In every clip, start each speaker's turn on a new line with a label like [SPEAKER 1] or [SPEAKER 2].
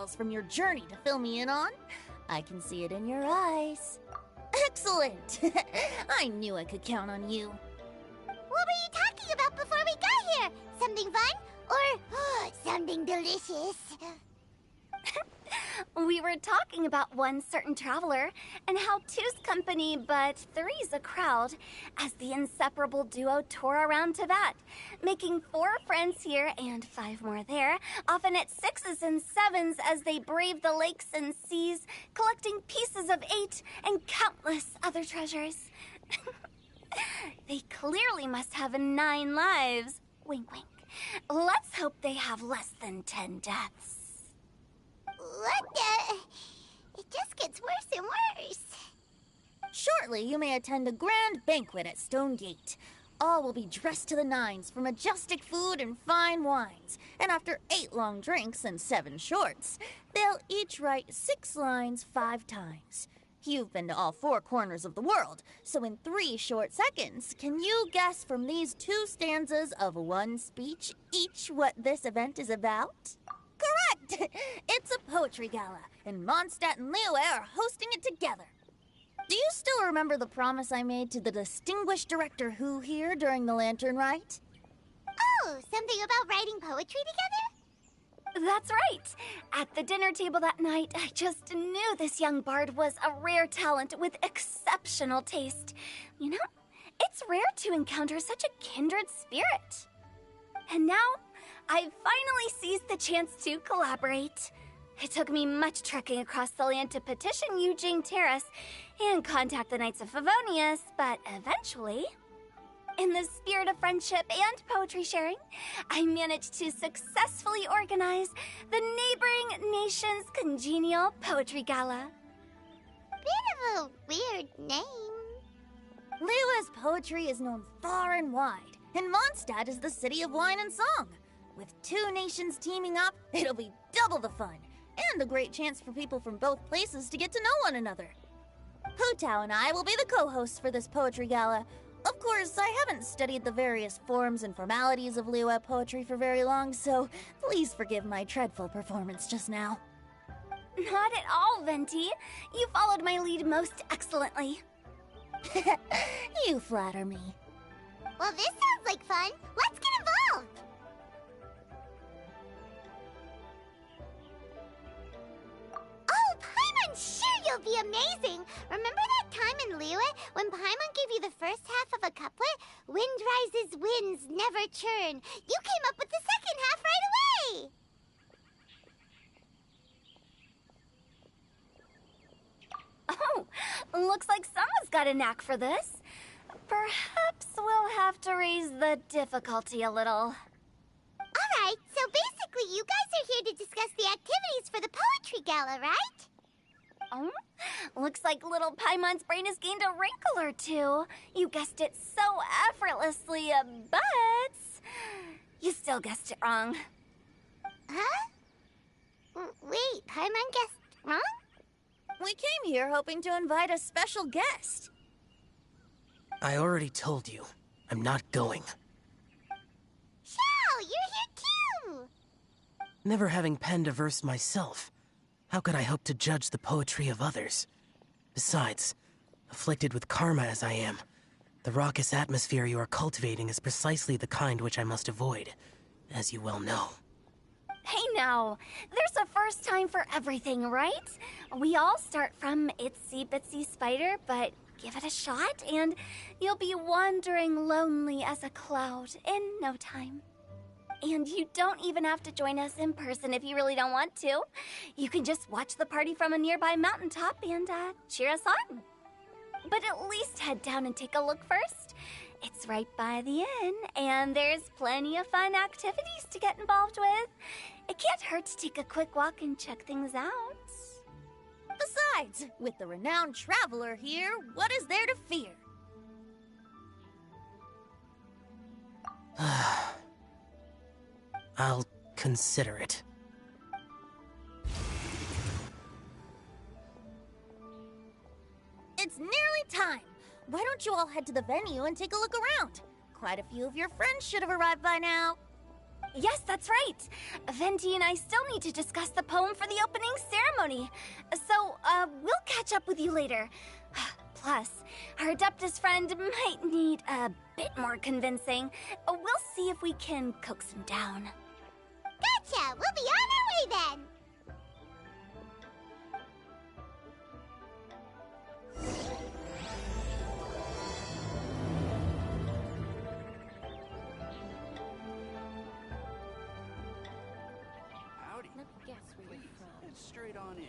[SPEAKER 1] details from your journey to fill me in on? I can see it in your eyes. Excellent! I knew I could count on you.
[SPEAKER 2] What were you talking about before we got here? Something fun? Or something delicious?
[SPEAKER 3] We were talking about one certain traveler, and how two's company but three's a crowd, as the inseparable duo tore around Tibet, making 4 friends here and 5 more there, often at 6s and 7s as they braved the lakes and seas, collecting pieces of 8 and countless other treasures. They clearly must have 9 lives. Wink, wink. Let's hope they have less than 10 deaths.
[SPEAKER 2] What the? It just gets worse and worse.
[SPEAKER 1] Shortly, you may attend a grand banquet at Stone Gate. All will be dressed to the nines for majestic food and fine wines. And after 8 long drinks and 7 shorts, they'll each write 6 lines 5 times. You've been to all 4 corners of the world, so in 3 short seconds, can you guess from these 2 stanzas of 1 speech each what this event is about? Correct! It's a poetry gala, and Mondstadt and Liyue are hosting it together. Do you still remember the promise I made to the distinguished director Who here during the Lantern Rite?
[SPEAKER 2] Oh, something about writing poetry together?
[SPEAKER 3] That's right! At the dinner table that night, I just knew this young bard was a rare talent with exceptional taste. You know, it's rare to encounter such a kindred spirit. And now, I've finally seized the chance to collaborate. It took me much trekking across the land to petition Eugene Terrace and contact the Knights of Favonius, but eventually, in the spirit of friendship and poetry sharing, I managed to successfully organize the neighboring nation's congenial poetry gala.
[SPEAKER 2] Bit of a weird name.
[SPEAKER 1] Liyue's poetry is known far and wide, and Mondstadt is the city of wine and song. With 2 nations teaming up, it'll be double the fun, and a great chance for people from both places to get to know one another. Hu Tao and I will be the co-hosts for this poetry gala. Of course, I haven't studied the various forms and formalities of Liyue poetry for very long, so please forgive my dreadful performance just now.
[SPEAKER 3] Not at all, Venti. You followed my lead most excellently.
[SPEAKER 1] You flatter me.
[SPEAKER 2] Well, this sounds like fun. Let's get involved. Oh, Paimon, sure you'll be amazing. Remember that time in Liyue when Paimon gave you the first half of a couplet? Wind rises, winds never churn. You came up with the second half right away.
[SPEAKER 3] Oh, looks like someone's got a knack for this. Perhaps we'll have to raise the difficulty a little.
[SPEAKER 2] Alright, so basically you guys are here to discuss the activities for the poetry gala, right?
[SPEAKER 3] Oh, looks like little Paimon's brain has gained a wrinkle or 2. You guessed it so effortlessly, but you still guessed it wrong.
[SPEAKER 2] Huh? Wait, Paimon guessed wrong?
[SPEAKER 1] We came here hoping to invite a special guest.
[SPEAKER 4] I already told you. I'm not going.
[SPEAKER 2] Xiao, you're here too!
[SPEAKER 4] Never having penned a verse myself, how could I hope to judge the poetry of others? Besides, afflicted with karma as I am, the raucous atmosphere you are cultivating is precisely the kind which I must avoid, as you well know.
[SPEAKER 3] Hey now, there's a first time for everything, right? We all start from itsy bitsy spider, but give it a shot and you'll be wandering lonely as a cloud in no time. And you don't even have to join us in person if you really don't want to. You can just watch the party from a nearby mountaintop and cheer us on. But at least head down and take a look first. It's right by the inn, and there's plenty of fun activities to get involved with. It can't hurt to take a quick walk and check things out.
[SPEAKER 1] Besides, with the renowned traveler here, what is there to fear?
[SPEAKER 4] I'll consider it.
[SPEAKER 1] It's nearly time. Why don't you all head to the venue and take a look around? Quite a few of your friends should have arrived by now.
[SPEAKER 3] Yes, that's right. Venti and I still need to discuss the poem for the opening ceremony. So, we'll catch up with you later. Plus, our Adeptus friend might need a bit more convincing. We'll see if we can coax him down.
[SPEAKER 2] Gotcha! We'll be on our way then!
[SPEAKER 5] Howdy.
[SPEAKER 1] Let me guess where you're from.
[SPEAKER 5] It's straight on in.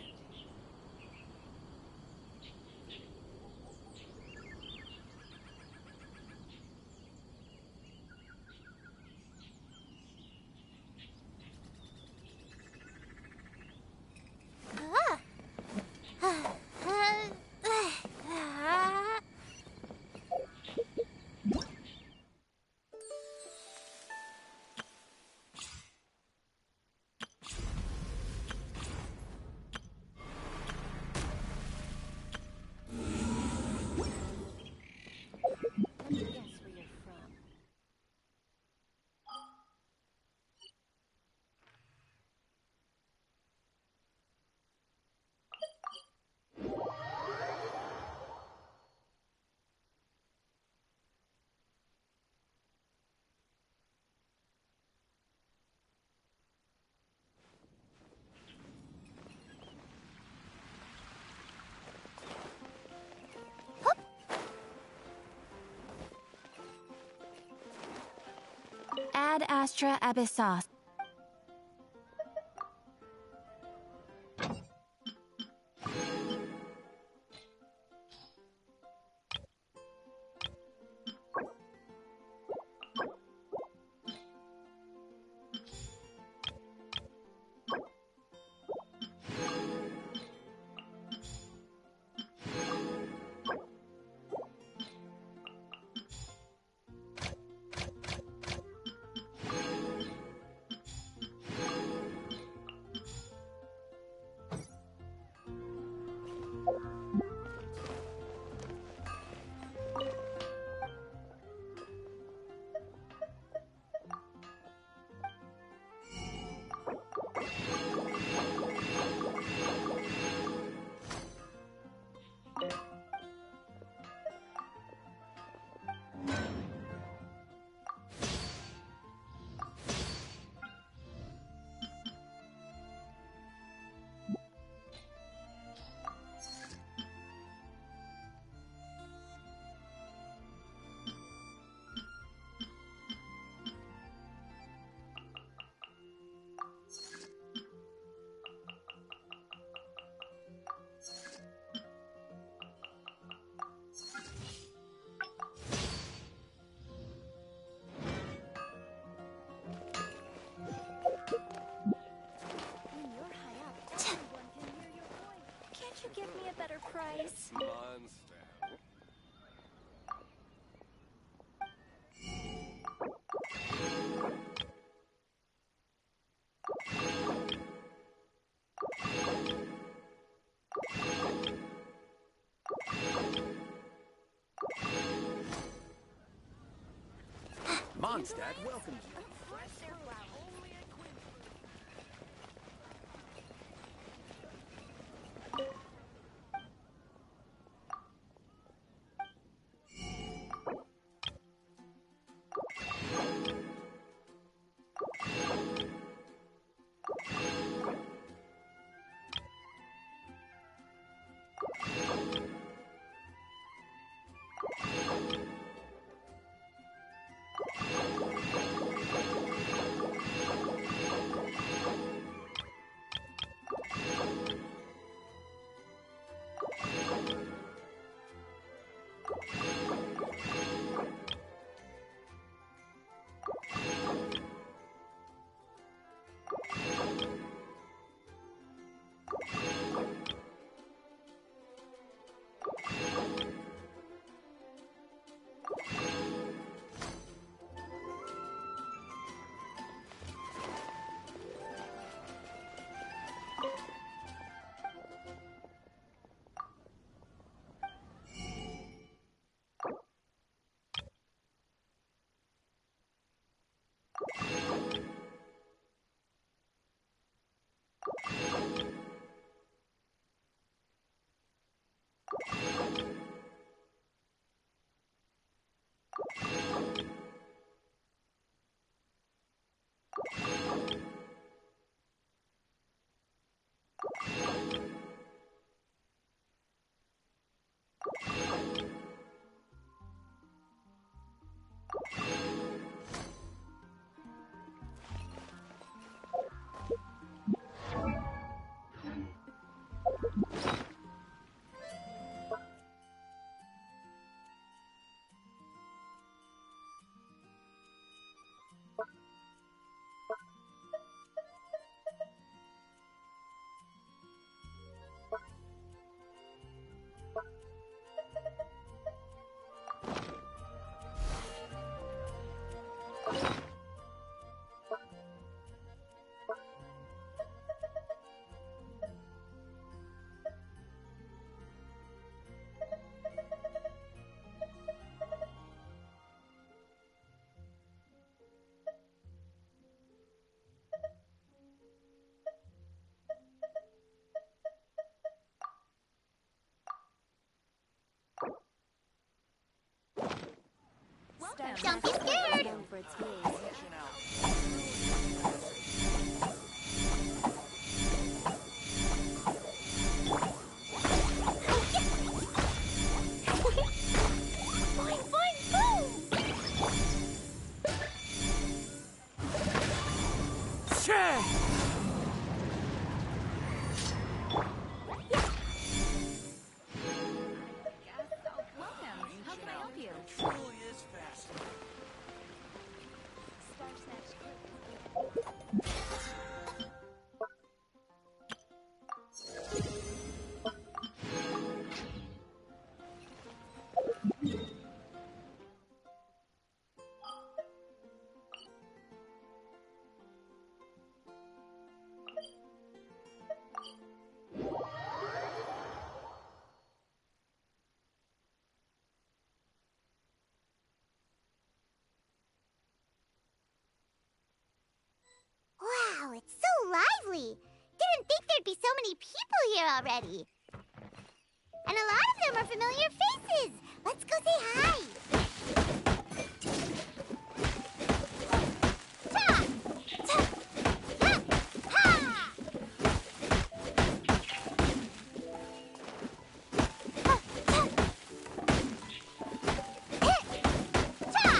[SPEAKER 1] Let me guess where you're from.
[SPEAKER 6] Ad Astra Abyssos.
[SPEAKER 3] Can't you give me a better price?
[SPEAKER 7] Mondstadt.
[SPEAKER 5] Mondstadt welcomes you.
[SPEAKER 2] Don't be scared.
[SPEAKER 3] Boing, boing, boom!
[SPEAKER 4] Sure.
[SPEAKER 5] Truly is fast.
[SPEAKER 2] Wow, it's so lively. Didn't think there'd be so many people here already. And a lot of them are familiar faces. Let's go say hi. Ta! Ta! Ha! Ha! Ha! Ta! Hit! Ta!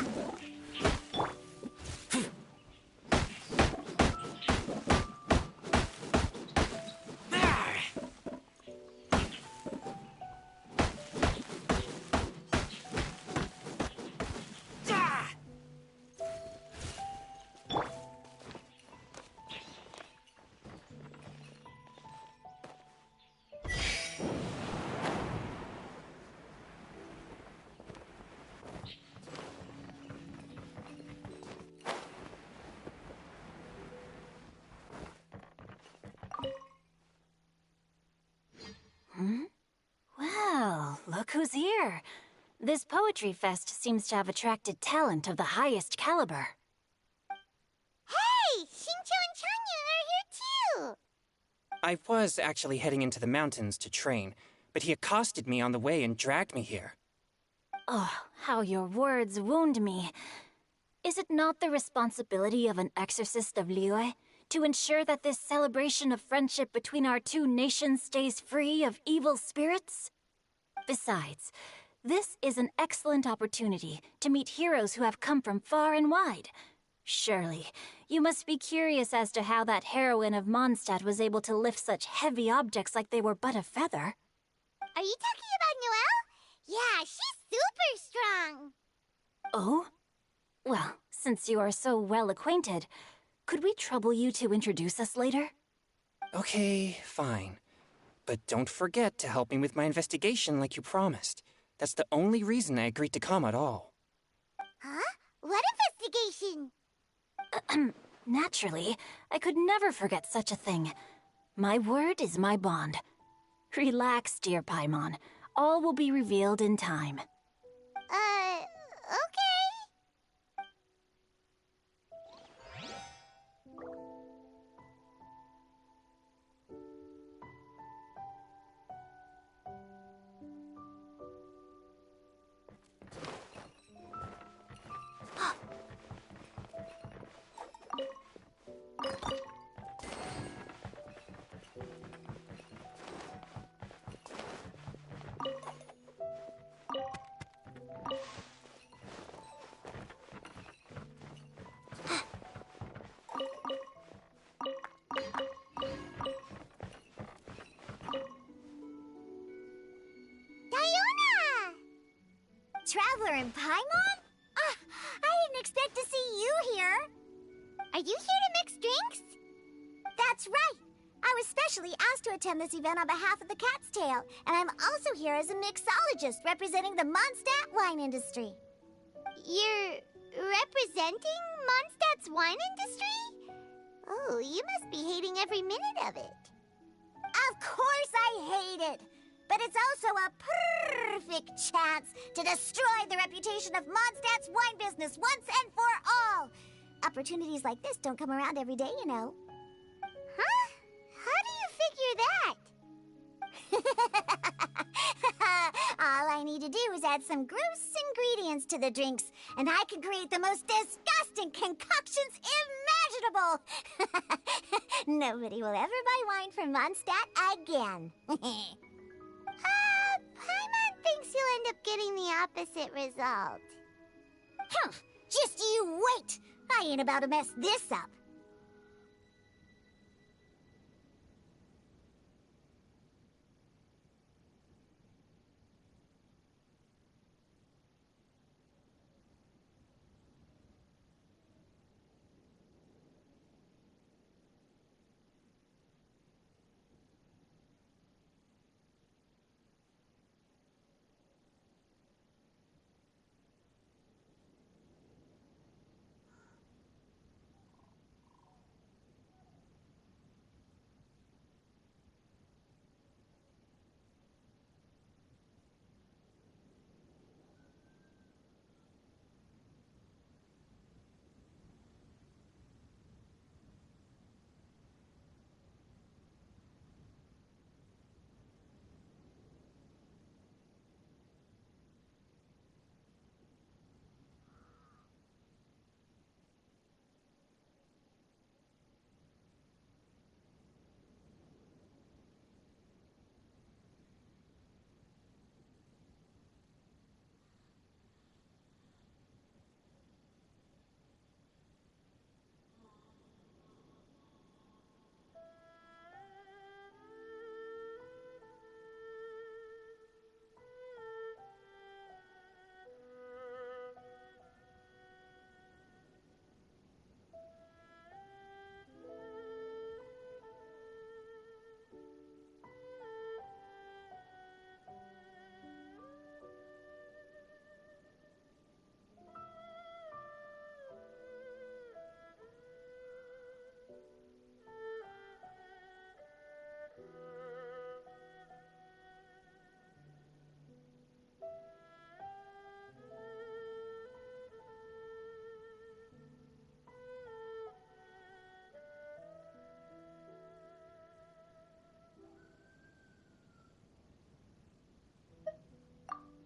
[SPEAKER 3] Well, look who's here. This poetry fest seems to have attracted talent of the highest caliber.
[SPEAKER 2] Hey, Shincho and Changyun are here too.
[SPEAKER 6] I was actually heading into the mountains to train, but he accosted me on the way and dragged me here.
[SPEAKER 3] Oh, how your words wound me. Is it not the responsibility of an exorcist of Liyue to ensure that this celebration of friendship between our two nations stays free of evil spirits? Besides, this is an excellent opportunity to meet heroes who have come from far and wide. Surely, you must be curious as to how that heroine of Mondstadt was able to lift such heavy objects like they were but a feather.
[SPEAKER 2] Are you talking about Noelle? Yeah, she's super strong.
[SPEAKER 3] Oh? Well, since you are so well acquainted, could we trouble you to introduce us later?
[SPEAKER 6] Okay, fine. But don't forget to help me with my investigation like you promised. That's the only reason I agreed to come at all.
[SPEAKER 2] Huh? What investigation?
[SPEAKER 3] Naturally, I could never forget such a thing. My word is my bond. Relax, dear Paimon. All will be revealed in time.
[SPEAKER 2] Okay. Diona! Traveler in Paimon? I didn't expect to see you here. Are you here to mix drinks? That's right. I was specially asked to attend this event on behalf of the Cat's Tail, and I'm also here as a mixologist representing the Mondstadt wine industry. You're representing Mondstadt's wine industry? Oh, you must be hating every minute of it. Of course I hate it! But it's also a perfect chance to destroy the reputation of Mondstadt's wine business once and for all! Opportunities like this don't come around every day, you know. Huh? How do you figure that? All I need to do is add some gross ingredients to the drinks, and I can create the most disgusting concoctions imaginable. Nobody will ever buy wine from Mondstadt again. Paimon thinks you'll end up getting the opposite result.
[SPEAKER 1] Just you wait! I ain't about to mess this up.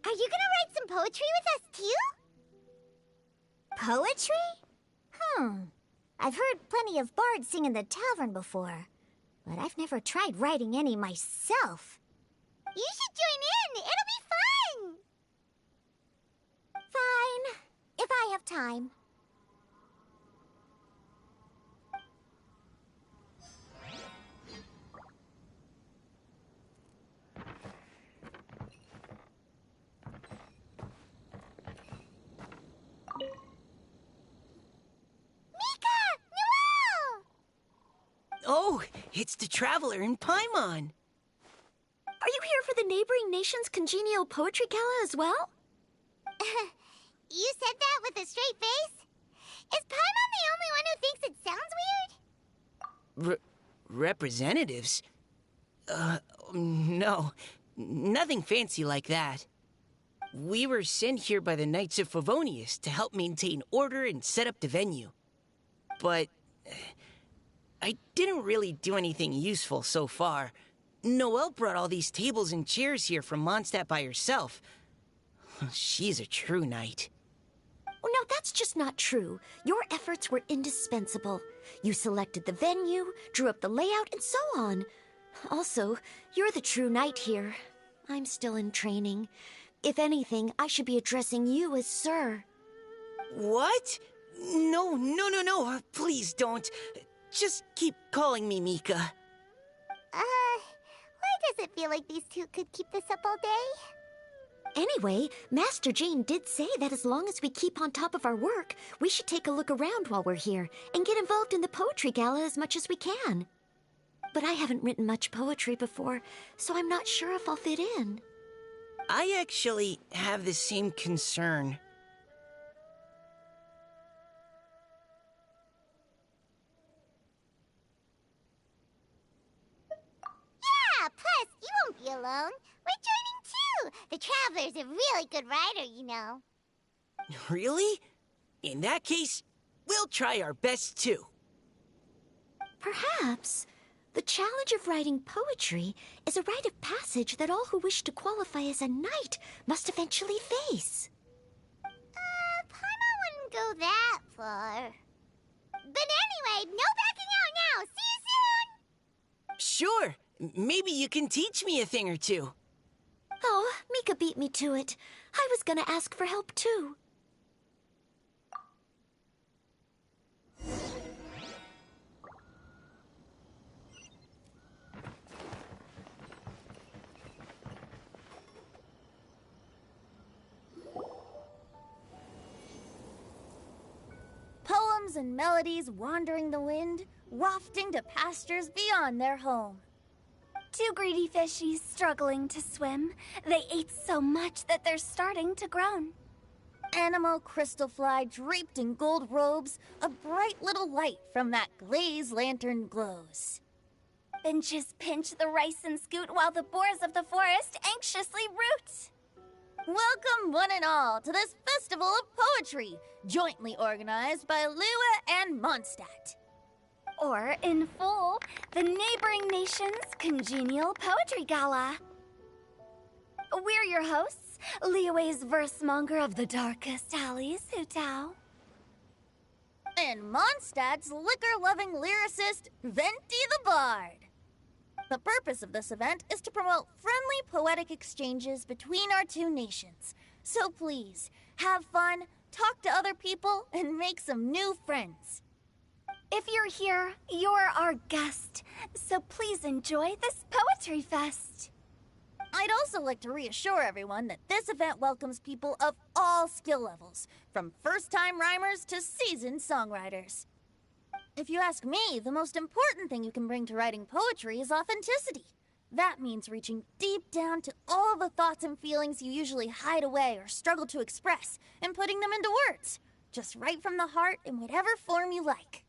[SPEAKER 2] Are you gonna write some poetry with us, too?
[SPEAKER 1] Poetry? I've heard plenty of bards sing in the tavern before, but I've never tried writing any myself.
[SPEAKER 2] You should join in! It'll be fun!
[SPEAKER 1] Fine, if I have time.
[SPEAKER 4] Oh, it's the Traveler in Paimon.
[SPEAKER 3] Are you here for the neighboring nation's congenial poetry gala as well?
[SPEAKER 2] You said that with a straight face? Is Paimon the only one who thinks it sounds weird?
[SPEAKER 4] Representatives? No. Nothing fancy like that. We were sent here by the Knights of Favonius to help maintain order and set up the venue. But I didn't really do anything useful so far. Noelle brought all these tables and chairs here from Mondstadt by herself. She's a true knight.
[SPEAKER 3] Oh, no, that's just not true. Your efforts were indispensable. You selected the venue, drew up the layout, and so on. Also, you're the true knight here. I'm still in training. If anything, I should be addressing you as Sir.
[SPEAKER 4] What? No. Please don't. Just keep calling me Mika.
[SPEAKER 2] Why does it feel like these two could keep this up all day?
[SPEAKER 3] Anyway, Master Jane did say that as long as we keep on top of our work, we should take a look around while we're here and get involved in the poetry gala as much as we can. But I haven't written much poetry before, so I'm not sure if I'll fit in.
[SPEAKER 4] I actually have the same concern.
[SPEAKER 2] Yeah, plus, you won't be alone. We're joining too. The Traveler's a really good writer, you know.
[SPEAKER 4] Really? In that case, we'll try our best too.
[SPEAKER 3] Perhaps the challenge of writing poetry is a rite of passage that all who wish to qualify as a knight must eventually face.
[SPEAKER 2] wouldn't go that far. But anyway, no backing out now. See you soon!
[SPEAKER 7] Sure. Maybe you can teach me a thing or two.
[SPEAKER 8] Oh, Mika beat me to it. I was gonna ask for help too.
[SPEAKER 1] Poems and melodies wandering the wind, wafting to pastures beyond their home.
[SPEAKER 3] Two greedy fishies struggling to swim. They ate so much that they're starting to groan.
[SPEAKER 1] Animal crystal fly draped in gold robes, a bright little light from that glaze lantern glows.
[SPEAKER 3] Benches pinch the rice and scoot while the boars of the forest anxiously root.
[SPEAKER 1] Welcome, one and all, to this festival of poetry, jointly organized by Lua and Mondstadt.
[SPEAKER 3] Or, in full, the neighboring nation's congenial poetry gala. We're your hosts, Liyue's verse-monger of the darkest alleys, Hutao.
[SPEAKER 1] And Mondstadt's liquor-loving lyricist, Venti the Bard. The purpose of this event is to promote friendly poetic exchanges between our two nations. So please, have fun, talk to other people, and make some new friends.
[SPEAKER 3] If you're here, you're our guest, so please enjoy this poetry fest.
[SPEAKER 1] I'd also like to reassure everyone that this event welcomes people of all skill levels, from first-time rhymers to seasoned songwriters. If you ask me, the most important thing you can bring to writing poetry is authenticity. That means reaching deep down to all the thoughts and feelings you usually hide away or struggle to express, and putting them into words, just right from the heart in whatever form you like.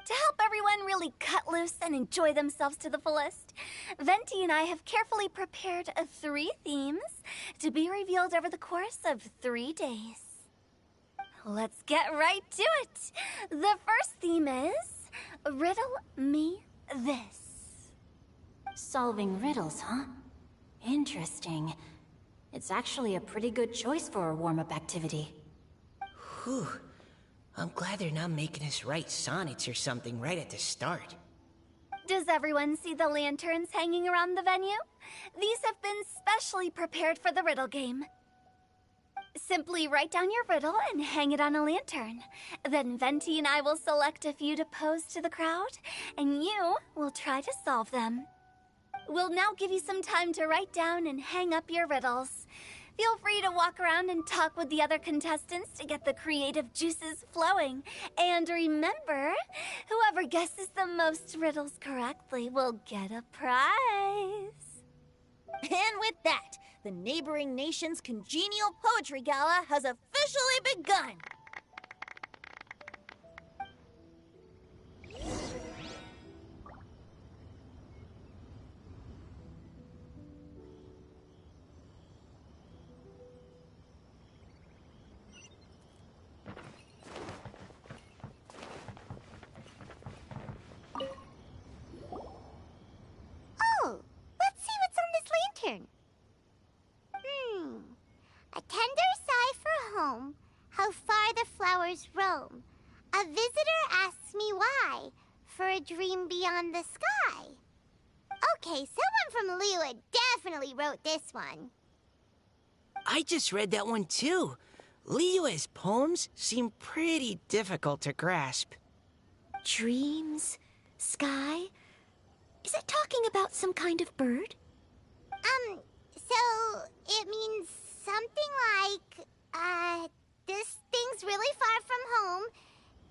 [SPEAKER 3] To help everyone really cut loose and enjoy themselves to the fullest, Venti and I have carefully prepared 3 themes to be revealed over the course of 3 days. Let's get right to it. The first theme is Riddle Me This.
[SPEAKER 8] Solving riddles, huh? Interesting. It's actually a pretty good choice for a warm-up activity.
[SPEAKER 7] Whew. I'm glad they're not making us write sonnets or something right at the start.
[SPEAKER 3] Does everyone see the lanterns hanging around the venue? These have been specially prepared for the riddle game. Simply write down your riddle and hang it on a lantern. Then Venti and I will select a few to pose to the crowd, and you will try to solve them. We'll now give you some time to write down and hang up your riddles. Feel free to walk around and talk with the other contestants to get the creative juices flowing. And remember, whoever guesses the most riddles correctly will get a prize.
[SPEAKER 1] And with that, the neighboring nation's congenial poetry gala has officially begun.
[SPEAKER 2] Oh, let's see what's on this lantern. A tender sigh for home, how far the flowers roam. A visitor asks me why, for a dream beyond the sky. Okay, someone from Liyue definitely wrote this one.
[SPEAKER 7] I just read that one too. Liyue's poems seem pretty difficult to grasp.
[SPEAKER 8] Dreams? Sky? Is it talking about some kind of bird?
[SPEAKER 2] So it means something like, this thing's really far from home.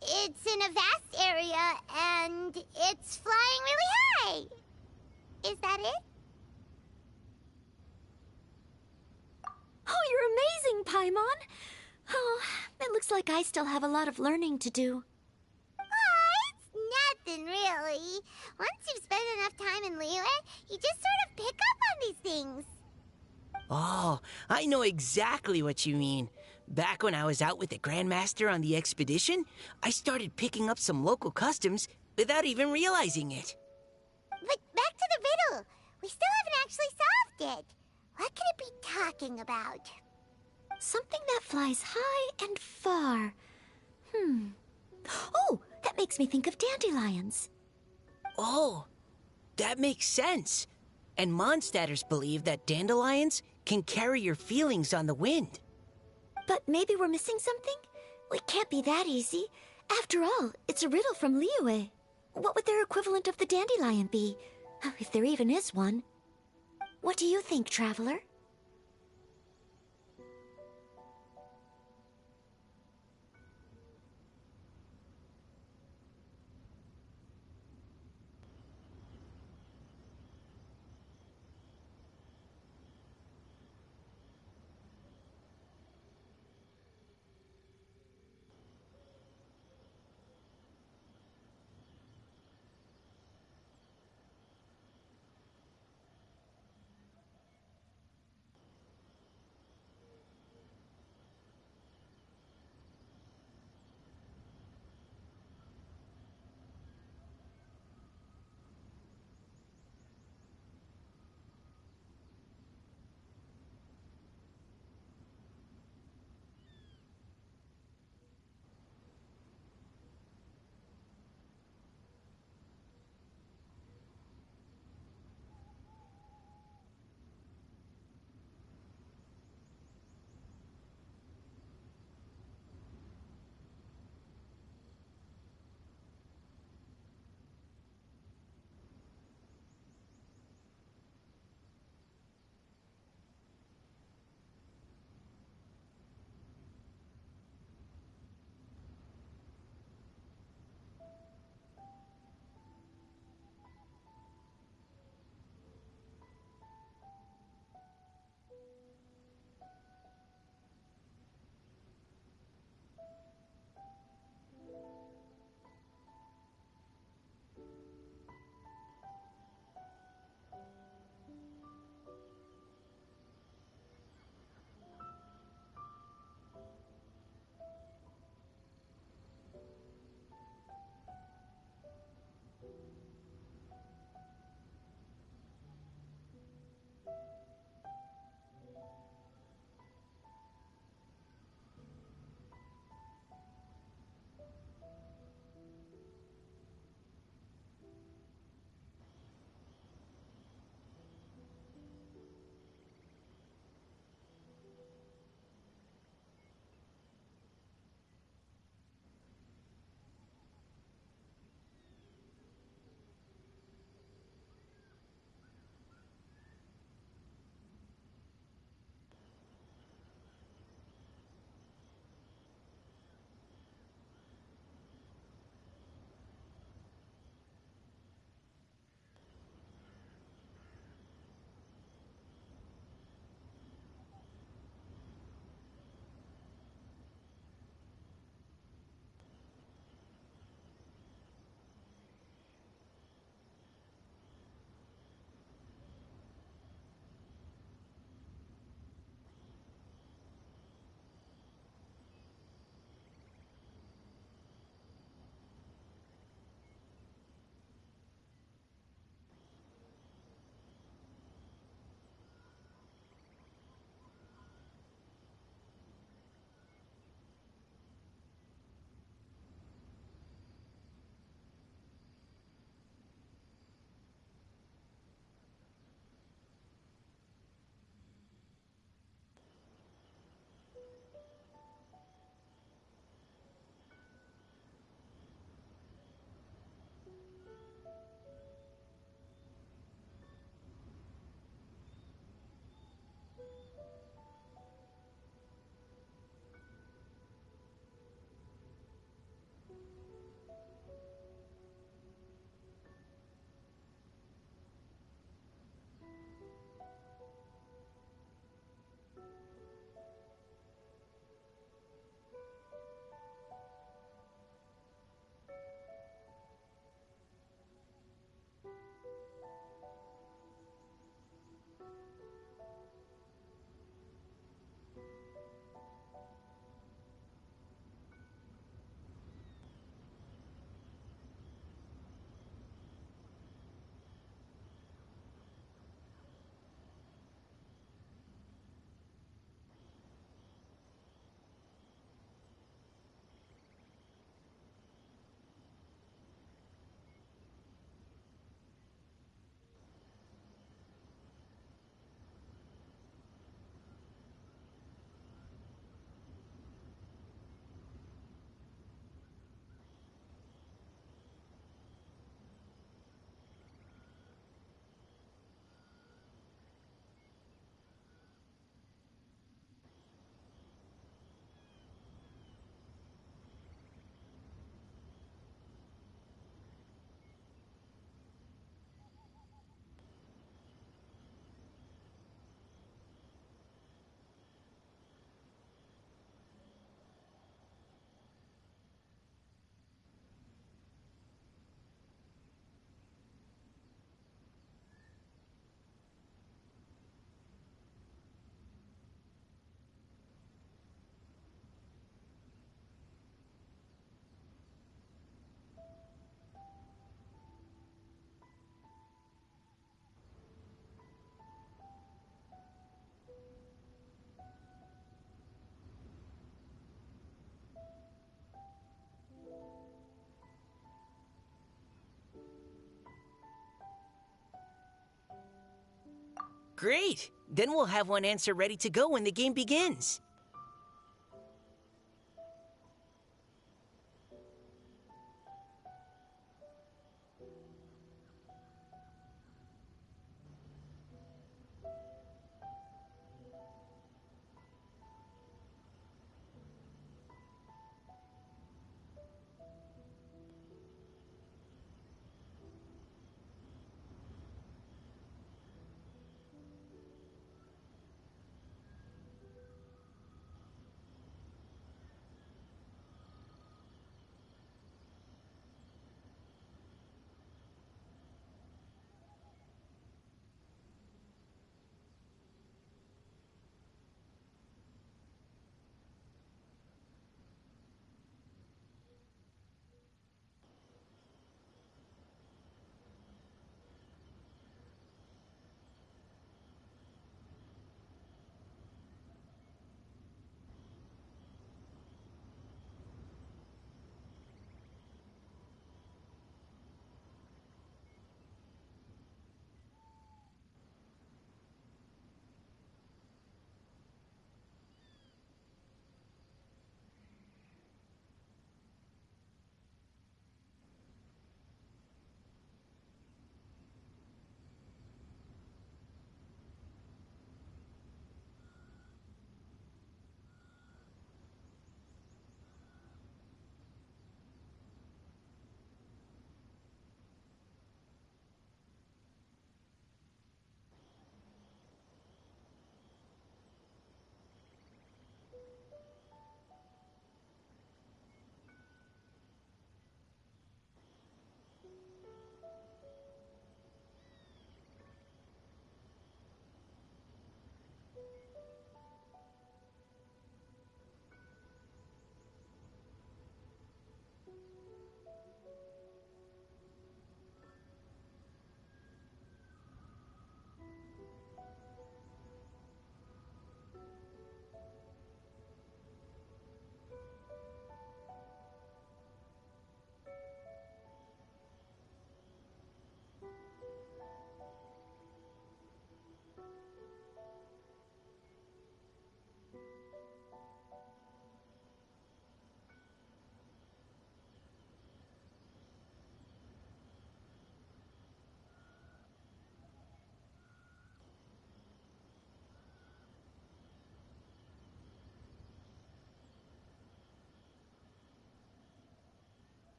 [SPEAKER 2] It's in a vast area, and it's flying really high. Is that it?
[SPEAKER 8] Oh, you're amazing, Paimon! Oh, it looks like I still have a lot of learning to do.
[SPEAKER 2] It's nothing, really. Once you've spent enough time in Liyue, you just sort of pick up on these things.
[SPEAKER 7] Oh, I know exactly what you mean. Back when I was out with the Grandmaster on the expedition, I started picking up some local customs without even realizing it.
[SPEAKER 2] But back to the riddle. We still haven't actually solved it. What could it be talking about?
[SPEAKER 8] Something that flies high and far.
[SPEAKER 9] Oh, that makes me think of dandelions.
[SPEAKER 7] Oh, that makes sense. And Mondstadters believe that dandelions can carry your feelings on the wind.
[SPEAKER 9] But maybe we're missing something? It can't be that easy. After all, it's a riddle from Liyue. What would their equivalent of the dandelion be? If there even is one. What do you think, Traveler?
[SPEAKER 7] Great! Then we'll have one answer ready to go when the game begins.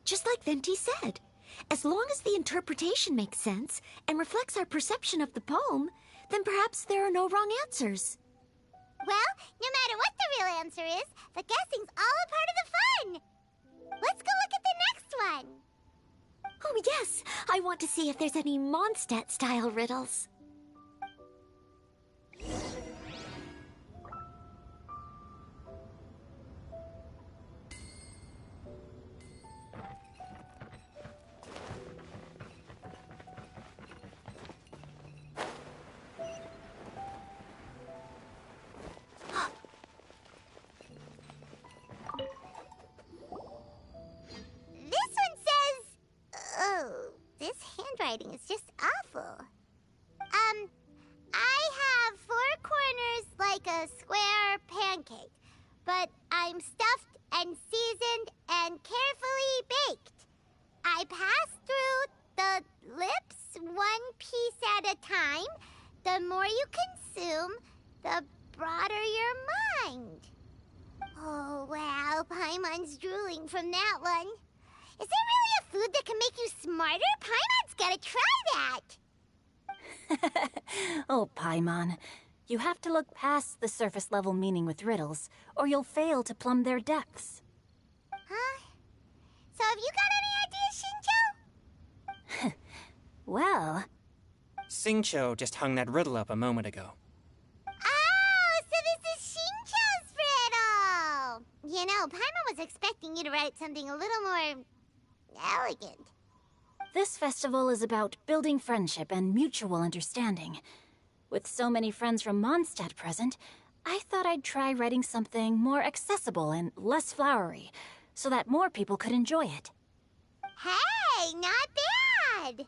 [SPEAKER 9] Just like Venti said. As long as the interpretation makes sense and reflects our perception of the poem, then perhaps there are no wrong answers.
[SPEAKER 2] Well, no matter what the real answer is, the guessing's all a part of the fun. Let's go look at the next one.
[SPEAKER 9] Oh, yes. I want to see if there's any Mondstadt-style riddles.
[SPEAKER 2] This one says... Oh, this handwriting is just awful. I have 4 corners like a square pancake, but I'm stuffed and seasoned and carefully baked. I pass through the lips 1 piece at a time. The more you consume, the broader your mind. Oh, wow, Paimon's drooling from that one. Is there really a food that can make you smarter? Paimon's gotta try that.
[SPEAKER 8] Oh, Paimon. You have to look past the surface-level meaning with riddles, or you'll fail to plumb their depths.
[SPEAKER 2] Huh? So have you got any ideas, Shinjo?
[SPEAKER 8] Well,
[SPEAKER 6] Xingqiu just hung that riddle up a moment ago.
[SPEAKER 2] Oh, so this is Shinjo's riddle! You know, Paimon was expecting you to write something a little more... elegant.
[SPEAKER 8] this festival is about building friendship and mutual understanding. With so many friends from Mondstadt present, I thought I'd try writing something more accessible and less flowery, so that more people could enjoy it.
[SPEAKER 2] Hey, not bad!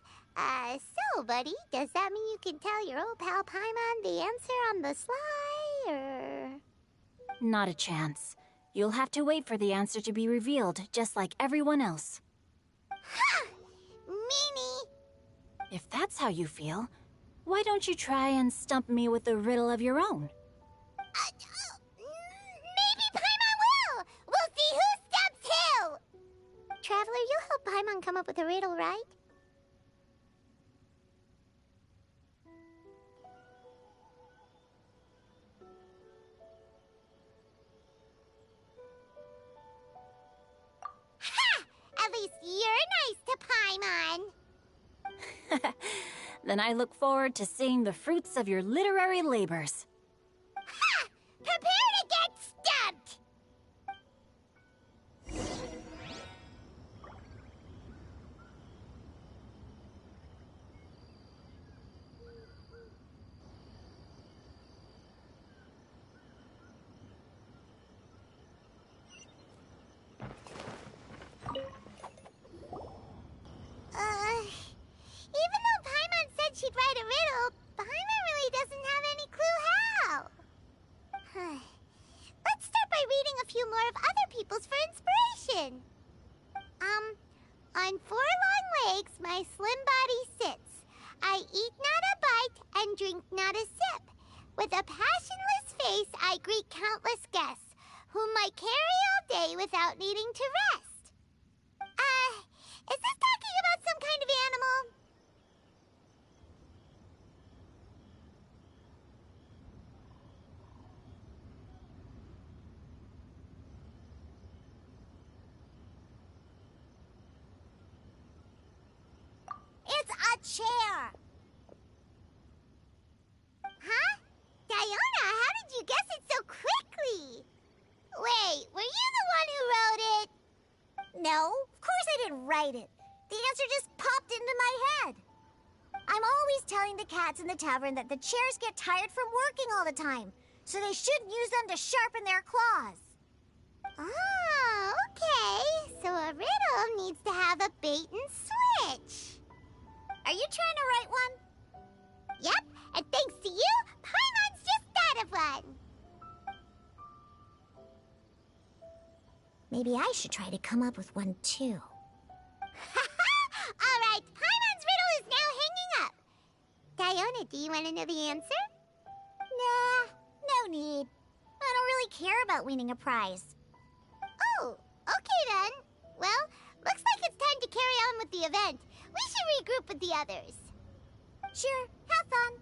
[SPEAKER 2] So, buddy, does that mean you can tell your old pal Paimon the answer on the sly, or...?
[SPEAKER 8] Not a chance. You'll have to wait for the answer to be revealed, just like everyone else.
[SPEAKER 2] Ha! Meanie!
[SPEAKER 8] If that's how you feel, why don't you try and stump me with a riddle of your own?
[SPEAKER 2] Maybe Paimon will! We'll see who stumps who! Traveler, you'll help Paimon come up with a riddle, right? Ha! At least you're nice to Paimon.
[SPEAKER 8] Then I look forward to seeing the fruits of your literary labors.
[SPEAKER 2] Ha! Prepare to get stumped! Even though Paimon said she'd write a riddle, Paimon really doesn't have any clue how. Let's start by reading a few more of other people's for inspiration. On 4 long legs, my slim body sits. I eat not a bite and drink not a sip. With a passionless face, I greet countless guests, whom I carry all day without needing to rest. Is this talking about some kind of animal? It's a chair. Huh? Diona, how did you guess it so quickly? Wait, were you the one who wrote it? No, of course I didn't write it. The answer just popped into my head. I'm always telling the cats in the tavern that the chairs get tired from working all the time, so they shouldn't use them to sharpen their claws. Oh, okay. So a riddle needs to have a bait and switch. Are you trying to write one? Yep, and thanks to you, Paimon's just thought of one. Maybe I should try to come up with one, too. All right, Paimon's riddle is now hanging up. Diona, do you want to know the answer? Nah, no need. I don't really care about winning a prize. Oh, okay then. Well, looks like it's time to carry on with the event. We should regroup with the others.
[SPEAKER 9] Sure.
[SPEAKER 2] Have fun.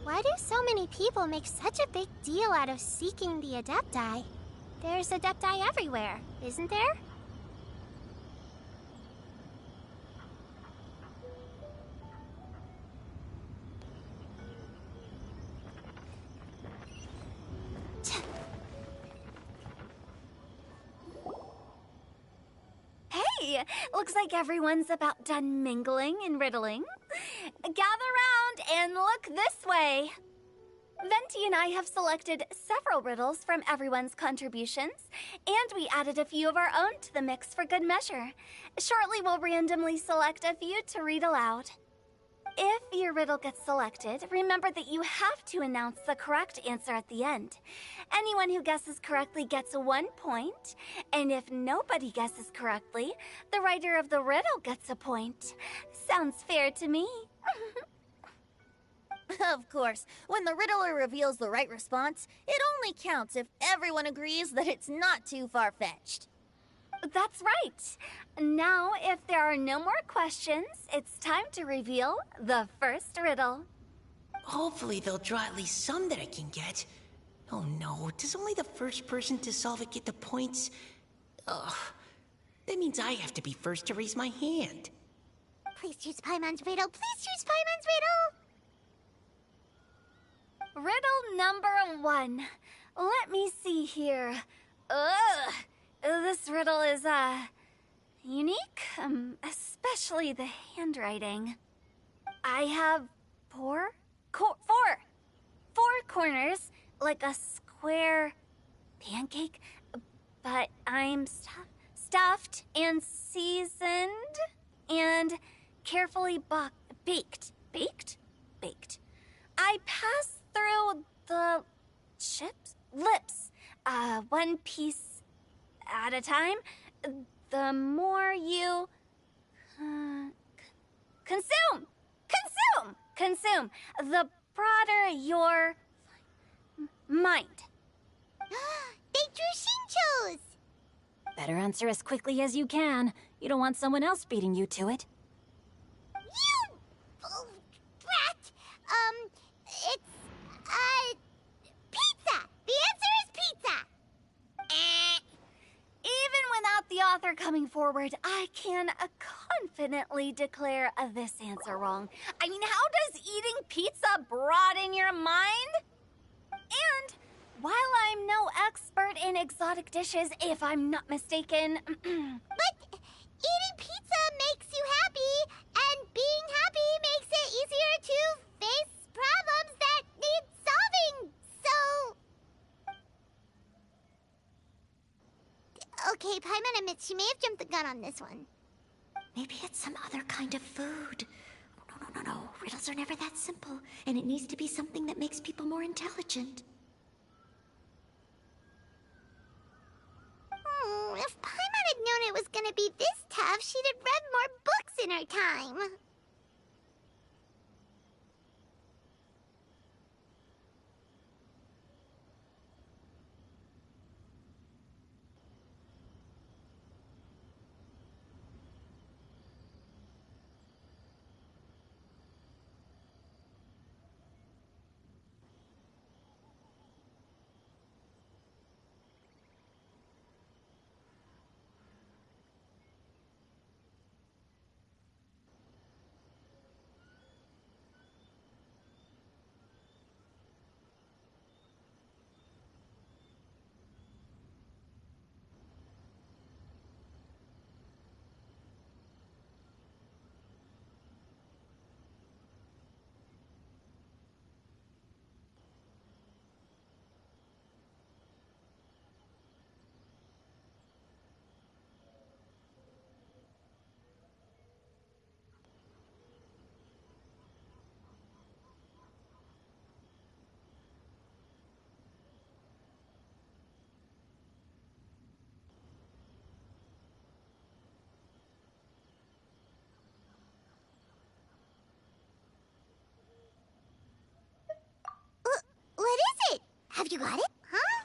[SPEAKER 2] Why do so many people make such a big deal out of seeking the Adepti? There's Adepti everywhere, isn't there?
[SPEAKER 3] Hey, looks like everyone's about done mingling and riddling. Gather round and look this way. Venti and I have selected several riddles from everyone's contributions, and we added a few of our own to the mix for good measure. Shortly, we'll randomly select a few to read aloud. If your riddle gets selected, remember that you have to announce the correct answer at the end. Anyone who guesses correctly gets 1 point, and if nobody guesses correctly, the writer of the riddle gets a point. Sounds fair to me.
[SPEAKER 1] Of course, when the riddler reveals the right response, it only counts if everyone agrees that it's not too far-fetched.
[SPEAKER 3] That's right. Now, if there are no more questions, it's time to reveal the first riddle.
[SPEAKER 7] Hopefully they'll draw at least some that I can get. Oh no, does only the first person to solve it get the points? Ugh. That means I have to be first to raise my hand.
[SPEAKER 2] Please choose Paimon's riddle. Please choose Paimon's riddle.
[SPEAKER 3] Riddle number 1. Let me see here. Ugh. This riddle is, unique, especially the handwriting. I have four corners, like a square pancake, but I'm stuffed and seasoned and carefully baked. Baked. I pass through the lips, one piece at a time. The more you consume, the broader your mind.
[SPEAKER 2] They drew Shinchos!
[SPEAKER 8] Better answer as quickly as you can. You don't want someone else beating you to it.
[SPEAKER 2] You brat! It's pizza! The answer is pizza!
[SPEAKER 3] Even without the author coming forward, I can confidently declare this answer wrong. I mean, how does eating pizza broaden your mind? And while I'm no expert in exotic dishes, if I'm not mistaken...
[SPEAKER 2] But eating pizza makes you happy, and being happy makes it easier to face problems that need solving, so... Okay, Paimon admits she may have jumped the gun on this one.
[SPEAKER 9] Maybe it's some other kind of food. No. Riddles are never that simple, and it needs to be something that makes people more intelligent.
[SPEAKER 2] If Paimon had known it was gonna be this tough, she'd have read more books in her time. You got it? Huh?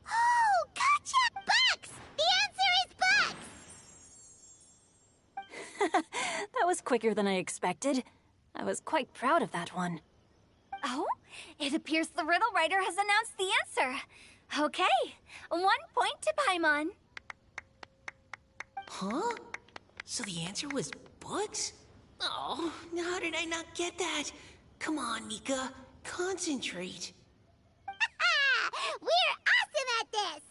[SPEAKER 2] Oh, gotcha! Bucks! The answer is bucks!
[SPEAKER 8] That was quicker than I expected. I was quite proud of that one.
[SPEAKER 3] Oh, it appears the riddle writer has announced the answer. Okay, 1 point to Paimon.
[SPEAKER 7] Huh? So the answer was bugs? Oh, how did I not get that? Come on, Mika. Concentrate.
[SPEAKER 2] We're awesome at this!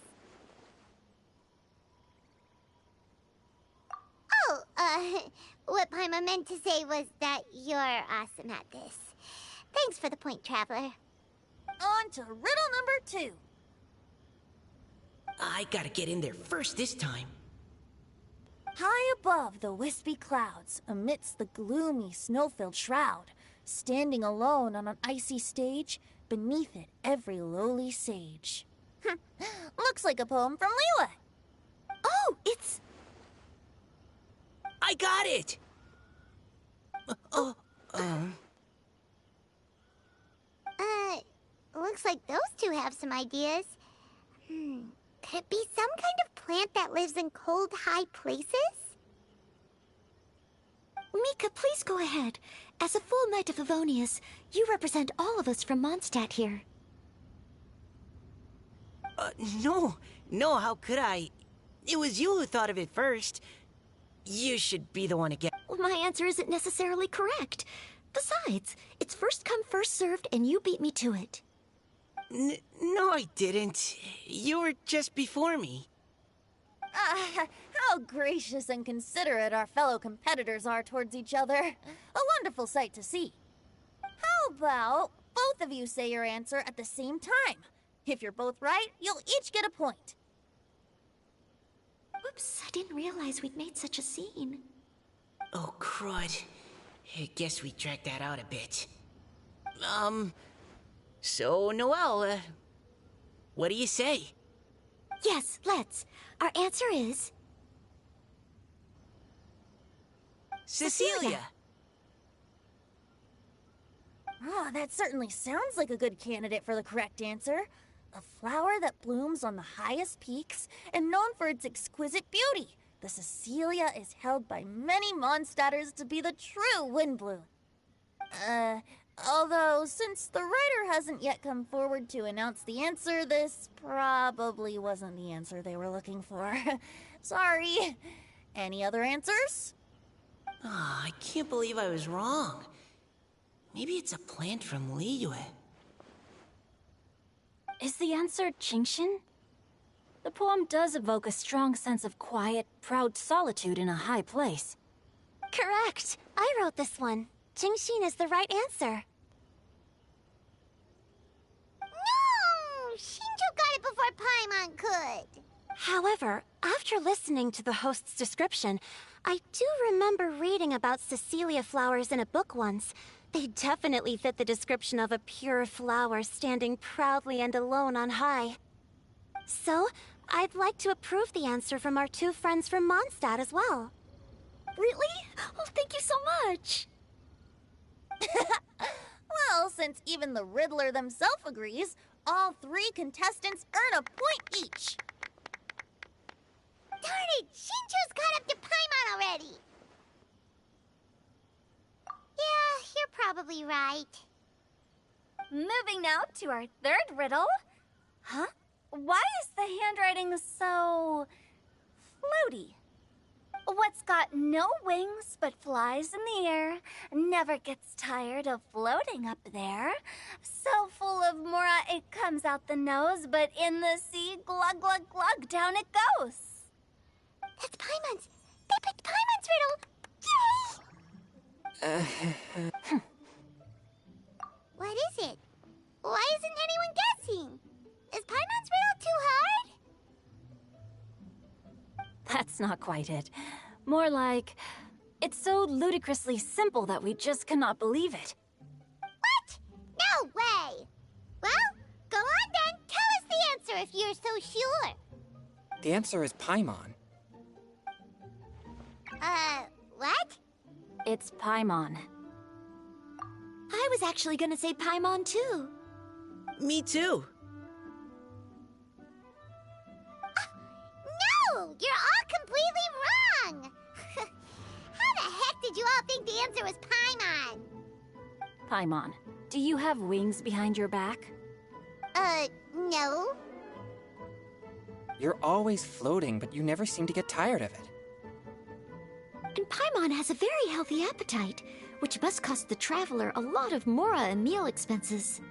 [SPEAKER 2] Oh, what Paimon meant to say was that you're awesome at this. Thanks for the point, Traveler.
[SPEAKER 1] On to riddle number 2.
[SPEAKER 7] I gotta get in there first this time.
[SPEAKER 1] High above the wispy clouds, amidst the gloomy snow-filled shroud, standing alone on an icy stage, beneath it every lowly sage. Looks like a poem from Liyue.
[SPEAKER 9] Oh, it's...
[SPEAKER 7] I got it!
[SPEAKER 2] Looks like those two have some ideas. Could it be some kind of plant that lives in cold, high places?
[SPEAKER 9] Mika, please go ahead. As a full Knight of Favonius, you represent all of us from Mondstadt here.
[SPEAKER 7] No, how could I? It was you who thought of it first. You should be the one to get...
[SPEAKER 9] Well, my answer isn't necessarily correct. Besides, it's first come, first served, and you beat me to it.
[SPEAKER 7] No, I didn't. You were just before me.
[SPEAKER 1] How gracious and considerate our fellow competitors are towards each other. A wonderful sight to see. How about both of you say your answer at the same time? If you're both right, you'll each get a point.
[SPEAKER 9] Oops, I didn't realize we'd made such a scene.
[SPEAKER 7] Oh, crud. I guess we dragged that out a bit. So, Noelle, what do you say?
[SPEAKER 9] Yes, let's. Our answer is...
[SPEAKER 7] Cecilia!
[SPEAKER 1] Oh, that certainly sounds like a good candidate for the correct answer. A flower that blooms on the highest peaks and known for its exquisite beauty. The Cecilia is held by many Mondstadters to be the true Windbloom. Although, since the writer hasn't yet come forward to announce the answer, this probably wasn't the answer they were looking for. Sorry. Any other answers?
[SPEAKER 7] Oh, I can't believe I was wrong. Maybe it's a plant from Liyue.
[SPEAKER 8] Is the answer Genshin? The poem does evoke a strong sense of quiet, proud solitude in a high place.
[SPEAKER 9] Correct. I wrote this one. Genshin is the right answer.
[SPEAKER 2] No! Shinjo got it before Paimon could.
[SPEAKER 9] However, after listening to the host's description, I do remember reading about Cecilia flowers in a book once. They definitely fit the description of a pure flower standing proudly and alone on high. So, I'd like to approve the answer from our two friends from Mondstadt as well. Really? Oh, thank you so much!
[SPEAKER 1] Well, since even the Riddler themselves agrees, all 3 contestants earn a point each.
[SPEAKER 2] Darn it! Shinjo's caught up to Paimon already! Yeah, you're probably right.
[SPEAKER 3] Moving now to our third riddle. Huh? Why is the handwriting so... floaty? What's got no wings but flies in the air, never gets tired of floating up there. So full of mora it comes out the nose, but in the sea, glug glug glug, down it goes.
[SPEAKER 2] That's Paimon's. They picked Paimon's riddle. Yay! What is it? Why isn't anyone guessing? Is Paimon's riddle too hard?
[SPEAKER 8] That's not quite it. More like, it's so ludicrously simple that we just cannot believe it.
[SPEAKER 2] What? No way! Well, go on then. Tell us the answer if you're so sure.
[SPEAKER 6] The answer is Paimon.
[SPEAKER 2] What?
[SPEAKER 8] It's Paimon.
[SPEAKER 9] I was actually gonna say Paimon too.
[SPEAKER 7] Me too.
[SPEAKER 2] No! You're all completely wrong! How the heck did you all think the answer was Paimon?
[SPEAKER 8] Paimon, do you have wings behind your back?
[SPEAKER 2] No.
[SPEAKER 6] You're always floating, but you never seem to get tired of it.
[SPEAKER 9] And Paimon has a very healthy appetite, which must cost the traveler a lot of mora and meal expenses.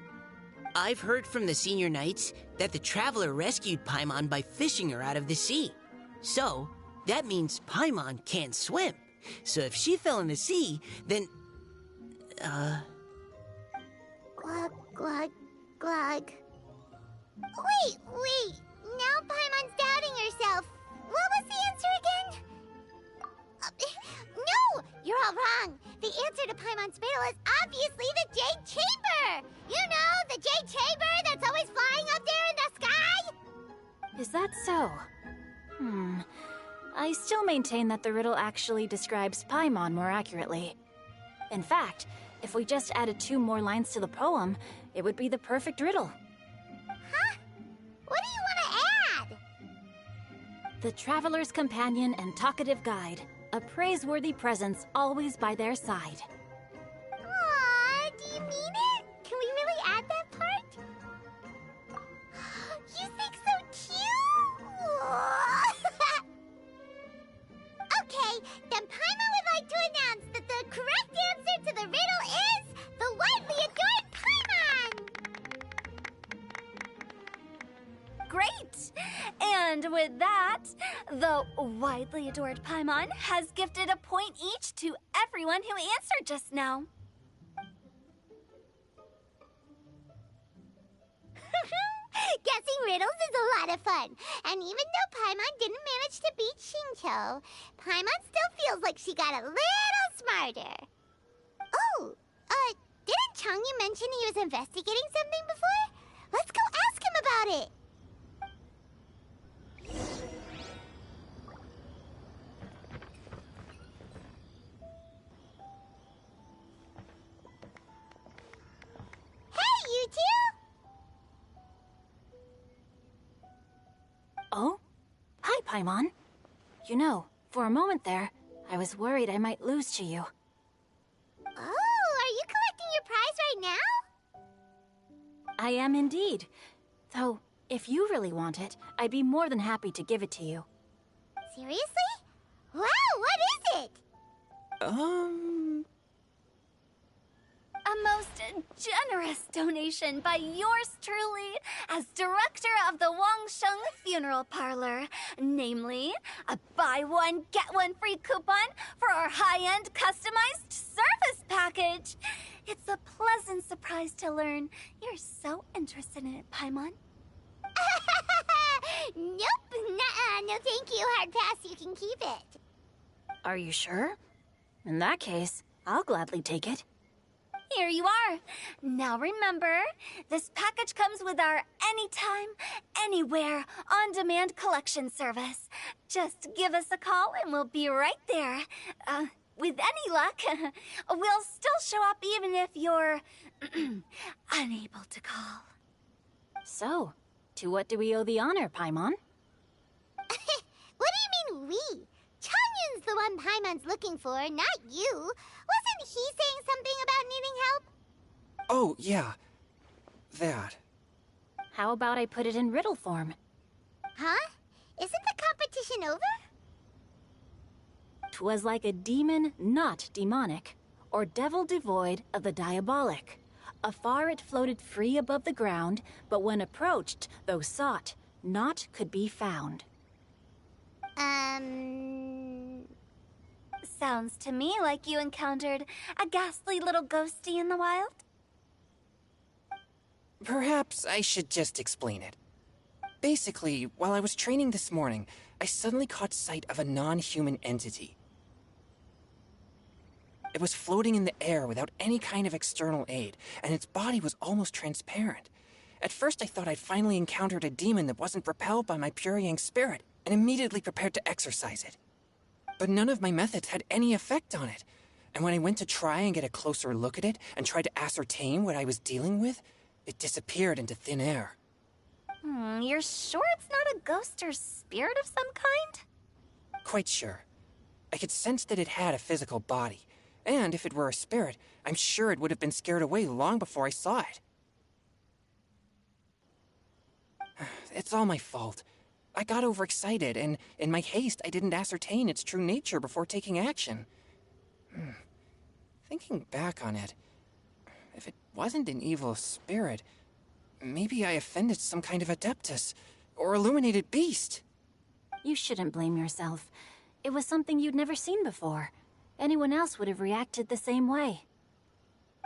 [SPEAKER 7] I've heard from the senior knights that the traveler rescued Paimon by fishing her out of the sea. So, that means Paimon can't swim. So if she fell in the sea, then...
[SPEAKER 2] Glug, glug, glug. Wait. Now Paimon's doubting herself. What was the answer again? No! You're all wrong. The answer to Paimon's riddle is obviously the Jade Chamber! You know, the Jade Chamber that's always flying up there in the sky?
[SPEAKER 8] Is that so? I still maintain that the riddle actually describes Paimon more accurately. In fact, if we just added 2 more lines to the poem, it would be the perfect riddle.
[SPEAKER 2] Huh? What do you want to add?
[SPEAKER 8] The traveler's companion and talkative guide, a praiseworthy presence always by their side.
[SPEAKER 2] Aw, do you mean it? Can we really add that part? You think so cute? Okay, then Paimon would like to announce that the correct answer to the riddle is the widely adored Paimon!
[SPEAKER 3] Great! And with that, the widely adored Paimon has gifted a point each to everyone who answered just now.
[SPEAKER 2] Guessing riddles is a lot of fun. And even though Paimon didn't manage to beat Shinto, Paimon still feels like she got a little smarter. Oh, didn't Changyu mention he was investigating something before? Let's go ask him about it. Hey, you two!
[SPEAKER 8] Oh? Hi, Paimon. You know, for a moment there, I was worried I might lose to you.
[SPEAKER 2] Oh, are you collecting your prize right now?
[SPEAKER 8] I am indeed. Though, if you really want it, I'd be more than happy to give it to you.
[SPEAKER 2] Seriously? Wow, what is it?
[SPEAKER 3] A most generous donation by yours truly as director of the Wangsheng Funeral Parlor. Namely, a buy one, get one free coupon for our high-end customized service package. It's a pleasant surprise to learn you're so interested in it, Paimon.
[SPEAKER 2] Nope, nuh-uh, no thank you, hard pass, you can keep it.
[SPEAKER 8] Are you sure? In that case, I'll gladly take it.
[SPEAKER 3] Here you are. Now remember, this package comes with our anytime, anywhere, on-demand collection service. Just give us a call and we'll be right there. With any luck, we'll still show up even if you're unable to call.
[SPEAKER 8] So, to what do we owe the honor, Paimon?
[SPEAKER 2] What do you mean we? Changyun's the one Paimon's looking for, not you. Wasn't he saying something about needing help?
[SPEAKER 6] Oh, yeah. That.
[SPEAKER 8] How about I put it in riddle form?
[SPEAKER 2] Huh? Isn't the competition over?
[SPEAKER 8] 'Twas like a demon not demonic, or devil devoid of the diabolic. Afar it floated free above the ground, but when approached, though sought, naught could be found.
[SPEAKER 3] Sounds to me like you encountered a ghastly little ghosty in the wild.
[SPEAKER 6] Perhaps I should just explain it. Basically, while I was training this morning, I suddenly caught sight of a non-human entity. It was floating in the air without any kind of external aid, and its body was almost transparent. At first I thought I'd finally encountered a demon that wasn't repelled by my pure yang spirit, and immediately prepared to exorcise it. But none of my methods had any effect on it. And when I went to try and get a closer look at it and tried to ascertain what I was dealing with, it disappeared into thin air.
[SPEAKER 3] You're sure it's not a ghost or spirit of some kind?
[SPEAKER 6] Quite sure. I could sense that it had a physical body, and if it were a spirit, I'm sure it would have been scared away long before I saw it. It's all my fault. I got overexcited, and in my haste, I didn't ascertain its true nature before taking action. Thinking back on it, if it wasn't an evil spirit, maybe I offended some kind of adeptus, or illuminated beast.
[SPEAKER 8] You shouldn't blame yourself. It was something you'd never seen before. Anyone else would have reacted the same way.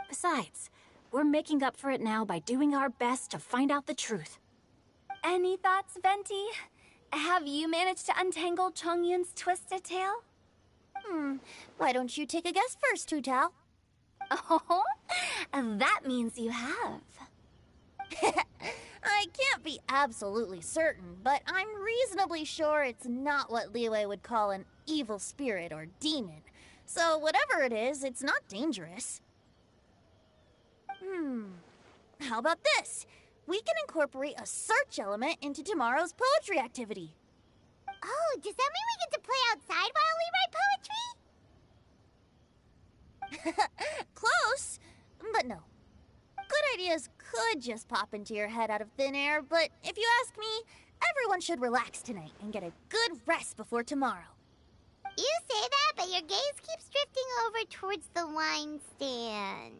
[SPEAKER 8] Besides, we're making up for it now by doing our best to find out the truth.
[SPEAKER 3] Any thoughts, Venti? Have you managed to untangle Chongyun's twisted tail?
[SPEAKER 1] Why don't you take a guess first, Tutao?
[SPEAKER 3] Oh, that means you have.
[SPEAKER 1] I can't be absolutely certain, but I'm reasonably sure it's not what Liyue would call an evil spirit or demon. So whatever it is, it's not dangerous. How about this? We can incorporate a search element into tomorrow's poetry activity.
[SPEAKER 2] Oh, does that mean we get to play outside while we write poetry?
[SPEAKER 1] Close, but no. Good ideas could just pop into your head out of thin air, but if you ask me, everyone should relax tonight and get a good rest before tomorrow.
[SPEAKER 2] You say that, but your gaze keeps drifting over towards the wine stand.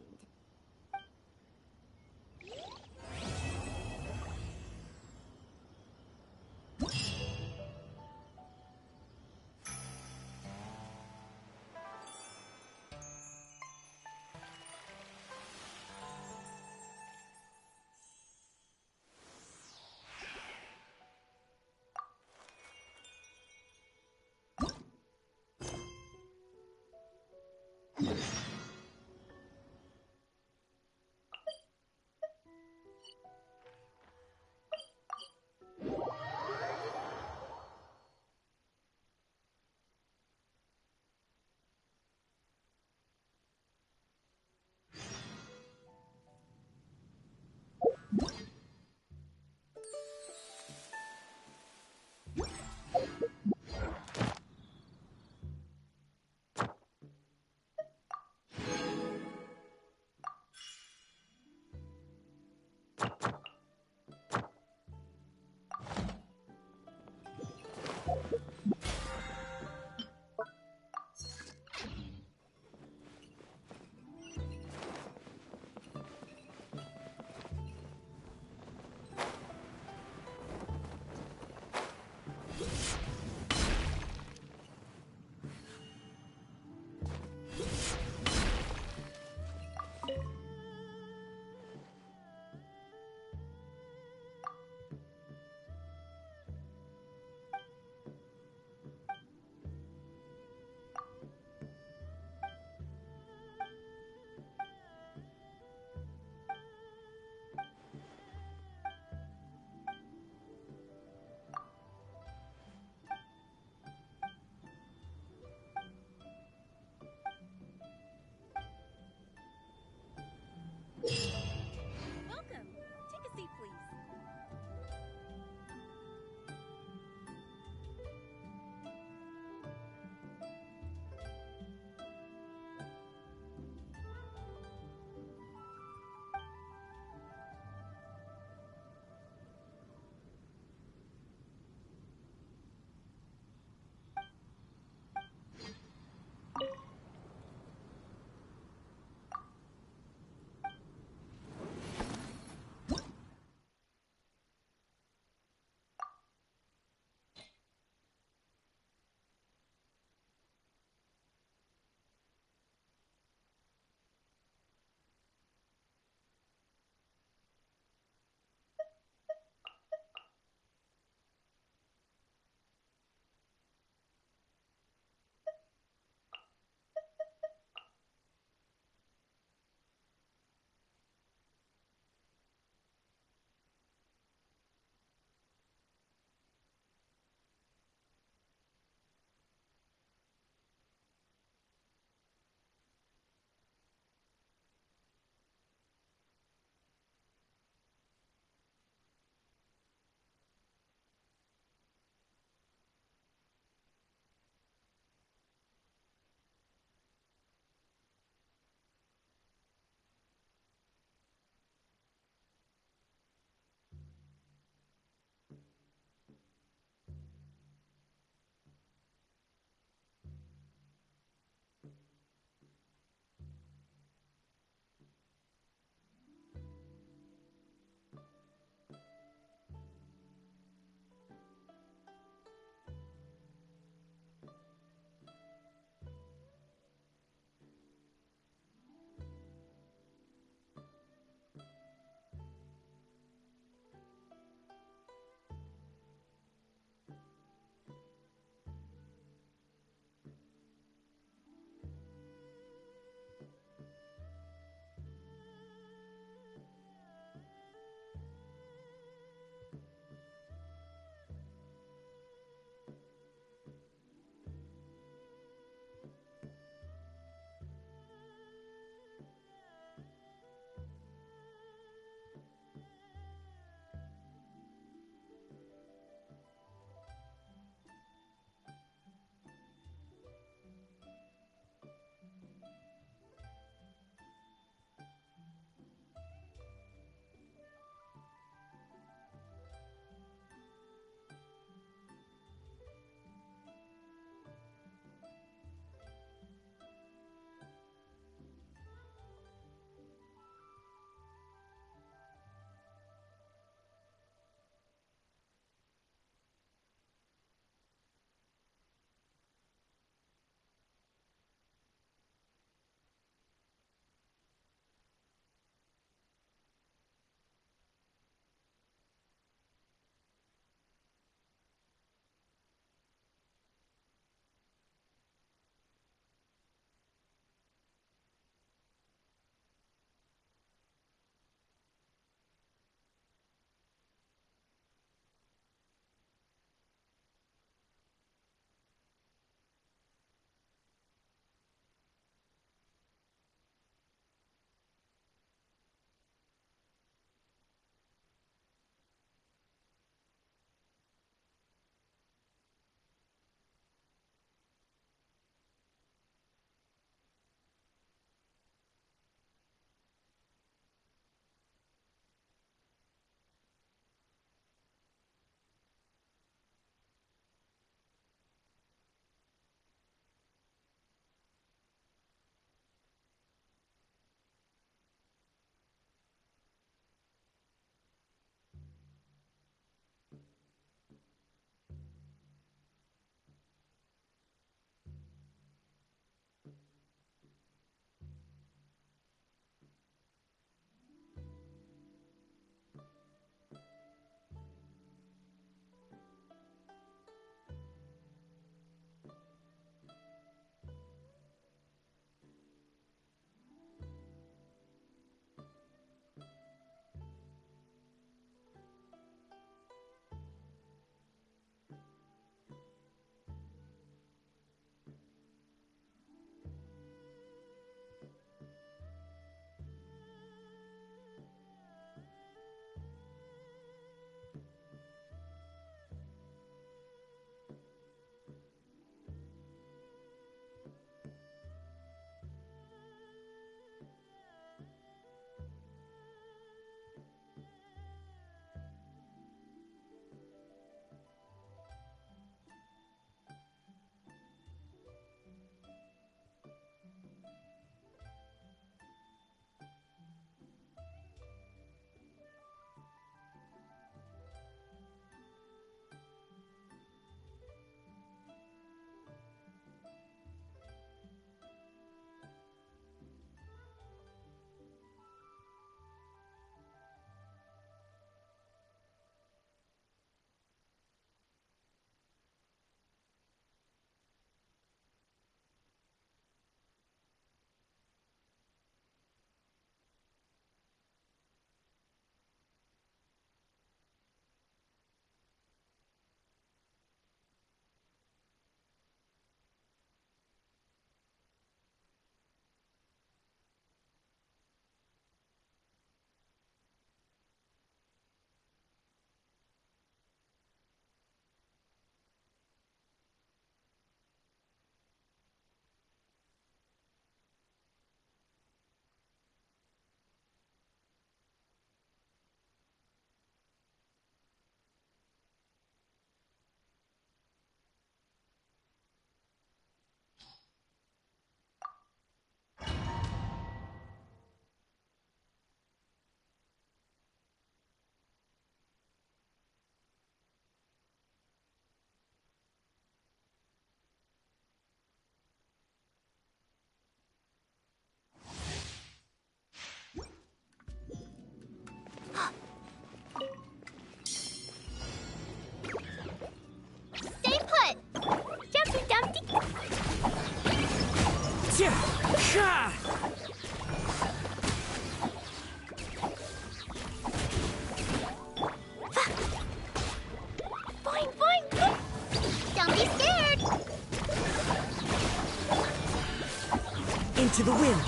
[SPEAKER 4] Into the wind!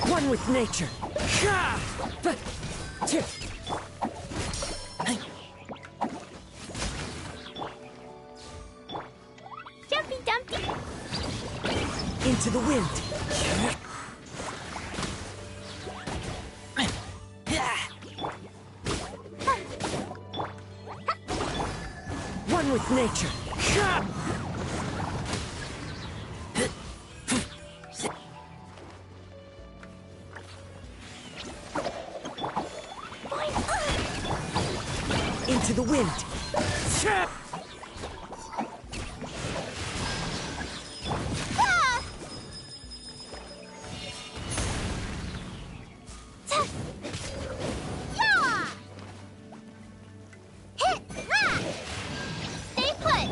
[SPEAKER 4] One with nature!
[SPEAKER 2] Jumpy Dumpy!
[SPEAKER 4] Into the wind! One with nature! Into the wind!
[SPEAKER 2] Stay put!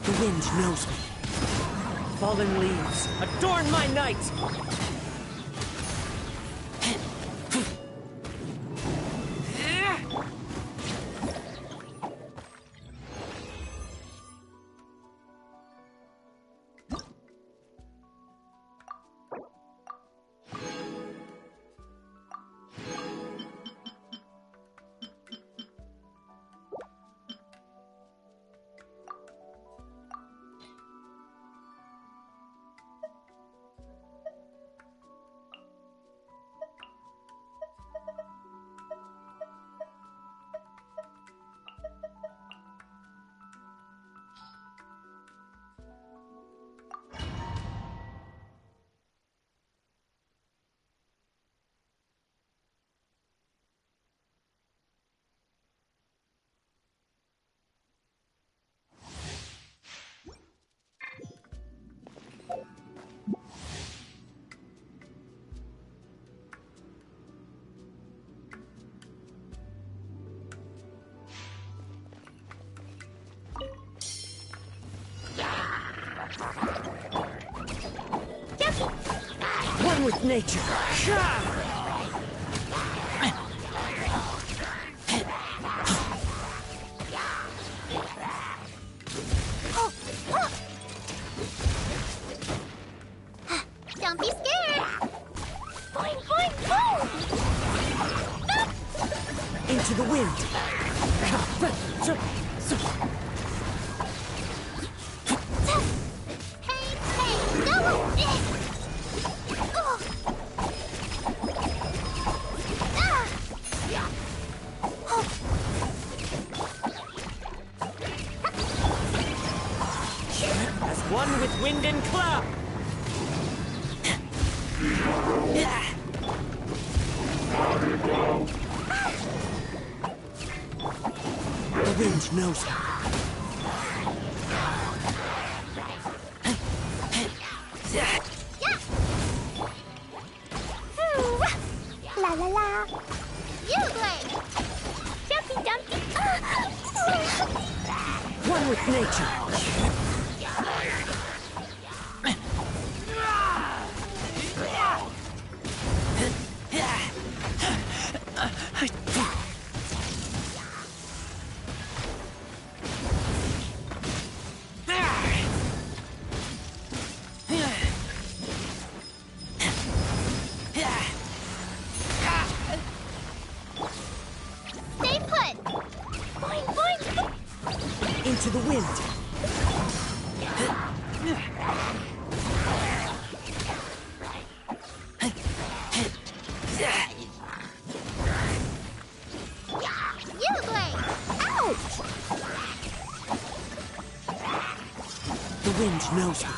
[SPEAKER 4] The wind knows me. Fallen leaves, adorn my night! One with nature!
[SPEAKER 2] Don't be scared! Boing, boing, boom!
[SPEAKER 4] Into the wind!
[SPEAKER 2] Hey, hey, no!
[SPEAKER 4] As one with wind and cloud! The wind knows me.
[SPEAKER 2] La la la! You play! Jumpy Dumpy!
[SPEAKER 4] One with nature.
[SPEAKER 2] Stay put! Boing, boing!
[SPEAKER 4] Into the wind.
[SPEAKER 2] You play! Ouch!
[SPEAKER 4] The wind knows me.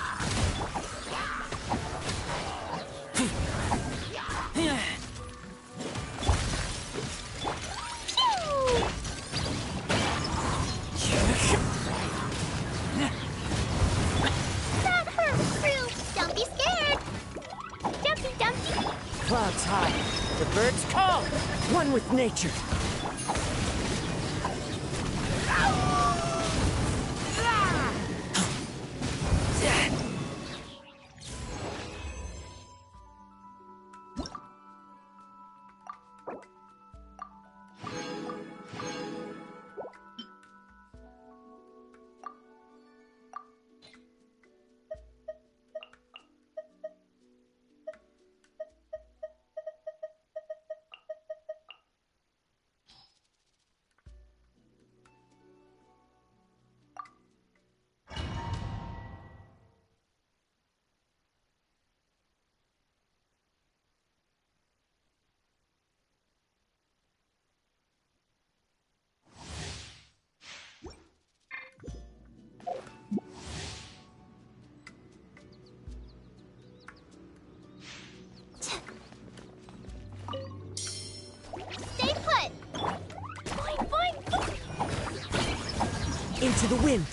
[SPEAKER 2] That hurt, Rue. Don't be scared. Jumpy Dumpty.
[SPEAKER 10] Clouds high. The birds call. One with nature.
[SPEAKER 2] Stay put. Boing, boing.
[SPEAKER 10] Into the wind.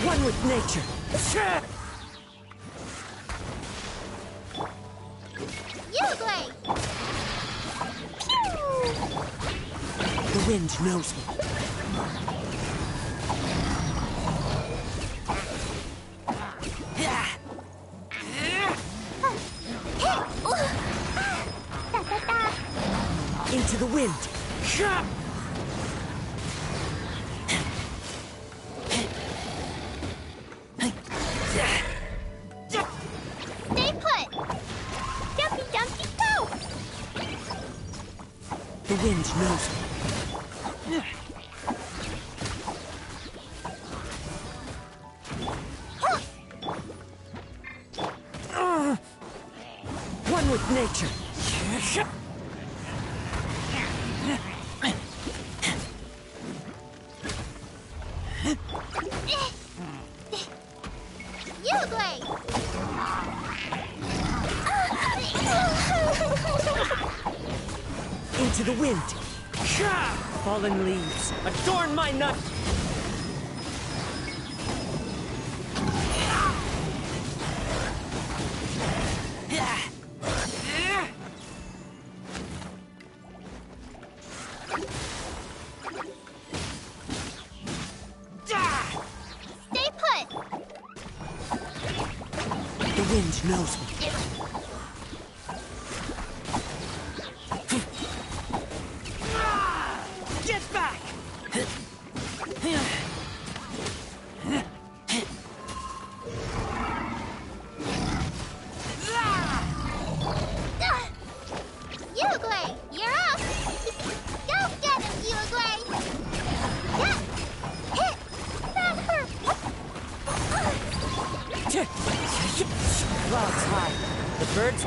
[SPEAKER 10] One with nature.
[SPEAKER 2] Uruguay.
[SPEAKER 10] The wind knows me. Into the wind.
[SPEAKER 2] Stay put. Jumpy Dumpty, go.
[SPEAKER 10] The wind knows me. One with nature.
[SPEAKER 2] Uruguay.
[SPEAKER 10] Into the wind. Fallen leaves, adorn my nut.
[SPEAKER 2] Stay put.
[SPEAKER 10] The wind knows me. Get back!
[SPEAKER 2] Uruguay, you're up. Go get him, Uruguay. Yeah. Hit. That hurt.
[SPEAKER 10] Clouds high. The birds